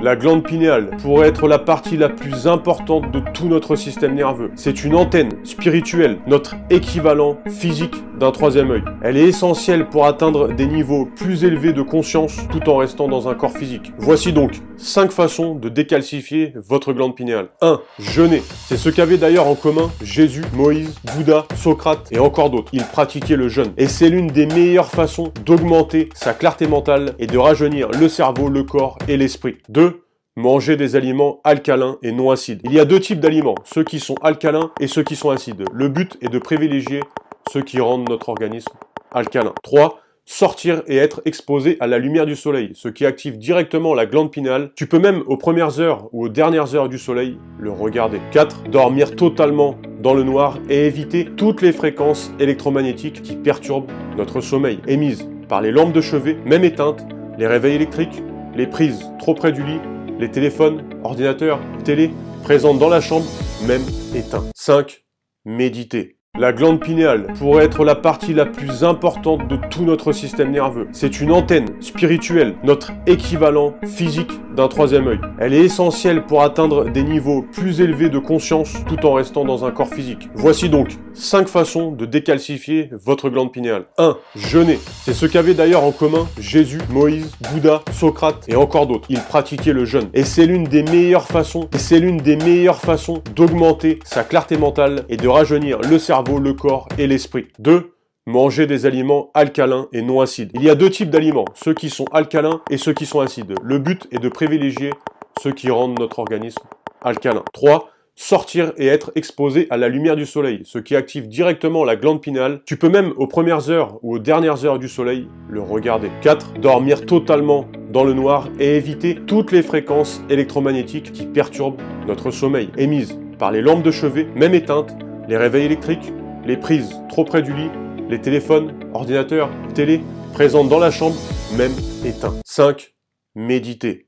La glande pinéale pourrait être la partie la plus importante de tout notre système nerveux. C'est une antenne spirituelle, notre équivalent physique d'un troisième œil. Elle est essentielle pour atteindre des niveaux plus élevés de conscience tout en restant dans un corps physique. Voici donc 5 façons de décalcifier votre glande pinéale. 1. Jeûner. C'est ce qu'avaient d'ailleurs en commun Jésus, Moïse, Bouddha, Socrate et encore d'autres. Ils pratiquaient le jeûne. Et c'est l'une des meilleures façons d'augmenter sa clarté mentale et de rajeunir le cerveau, le corps et l'esprit. 2. Manger des aliments alcalins et non acides. Il y a 2 types d'aliments, ceux qui sont alcalins et ceux qui sont acides. Le but est de privilégier ceux qui rendent notre organisme alcalin. 3. Sortir et être exposé à la lumière du soleil, ce qui active directement la glande pinéale. Tu peux même aux premières heures ou aux dernières heures du soleil le regarder. 4. Dormir totalement dans le noir et éviter toutes les fréquences électromagnétiques qui perturbent notre sommeil, émises par les lampes de chevet, même éteintes, les réveils électriques, les prises trop près du lit, les téléphones, ordinateurs, télé, présentes dans la chambre, même éteints. 5. Méditer. La glande pinéale pourrait être la partie la plus importante de tout notre système nerveux. C'est une antenne spirituelle, notre équivalent physique d'un troisième œil. Elle est essentielle pour atteindre des niveaux plus élevés de conscience tout en restant dans un corps physique. Voici donc 5 façons de décalcifier votre glande pinéale. 1. Jeûner. C'est ce qu'avaient d'ailleurs en commun Jésus, Moïse, Bouddha, Socrate et encore d'autres. Ils pratiquaient le jeûne. Et c'est l'une des meilleures façons d'augmenter sa clarté mentale et de rajeunir le cerveau, le corps et l'esprit. 2. Manger des aliments alcalins et non acides. Il y a 2 types d'aliments, ceux qui sont alcalins et ceux qui sont acides. Le but est de privilégier ceux qui rendent notre organisme alcalin. 3. Sortir et être exposé à la lumière du soleil, ce qui active directement la glande pinéale. Tu peux même aux premières heures ou aux dernières heures du soleil le regarder. 4. Dormir totalement dans le noir et éviter toutes les fréquences électromagnétiques qui perturbent notre sommeil, émises par les lampes de chevet, même éteintes, les réveils électriques, les prises trop près du lit, les téléphones, ordinateurs, télé, présentes dans la chambre, même éteints. 5. Méditer.